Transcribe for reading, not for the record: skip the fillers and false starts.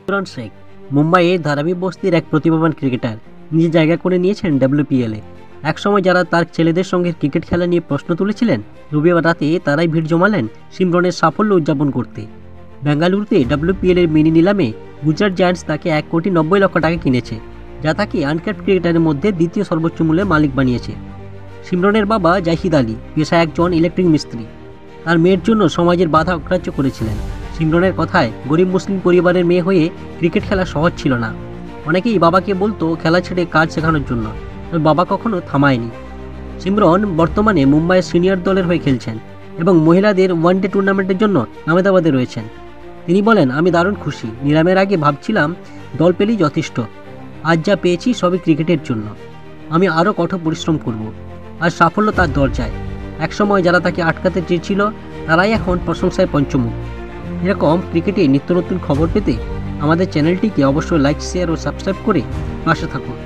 সিমরন শেখ মুম্বাইয়ের ধারাবি বস্তির এক প্রতিভাবান ক্রিকেটার, নিজের জায়গা করে নিয়েছেন ডাব্লিউপিএলে। একসময় যারা তার ছেলেদের সঙ্গে ক্রিকেট খেলা নিয়ে প্রশ্ন তুলেছিলেন, রবিবার রাতে তারাই ভিড় জমালেন সিমরনের সাফল্য উদযাপন করতে। বেঙ্গালুরুতে ডাব্লিউপিএলের মিনি নিলামে গুজরাট জায়ান্টস তাকে 1,90,00,000 টাকা কিনেছে, যা তাকে আনক্যাপড ক্রিকেটারের মধ্যে দ্বিতীয় সর্বোচ্চ মূল্যের মালিক বানিয়েছে। সিমরনের বাবা জাহিদ আলী পেশায় একজন ইলেকট্রিক মিস্ত্রি। তার মেয়ের জন্য সমাজের বাধা অগ্রাহ্য করেছিলেন। সিমরনের কথায়, গরিব মুসলিম পরিবারের মেয়ে হয়ে ক্রিকেট খেলা সহজ ছিল না। অনেকেই বাবাকে বলতো খেলা ছেড়ে কাজ শেখানোর জন্য, তবে বাবা কখনো থামায়নি। সিমরন বর্তমানে মুম্বাইয়ের সিনিয়র দলের হয়ে খেলছেন এবং মহিলাদের ওয়ানডে টুর্নামেন্টের জন্য আহমেদাবাদে রয়েছেন। তিনি বলেন, আমি দারুণ খুশি। নিলামের আগে ভাবছিলাম দল পেলেই যথেষ্ট। আজ যা পেয়েছি সবই ক্রিকেটের জন্য। আমি আরও কঠোর পরিশ্রম করব। আর সাফল্য তার দরজায়। একসময় যারা তাকে আটকাতে চেয়েছিল, তারাই এখন প্রশংসায় পঞ্চমুখ। এরকম ক্রিকেটে নিত্য নতুন খবর পেতে আমাদের চ্যানেলটিকে অবশ্যই লাইক, শেয়ার ও সাবস্ক্রাইব করে পাশে থাকুন।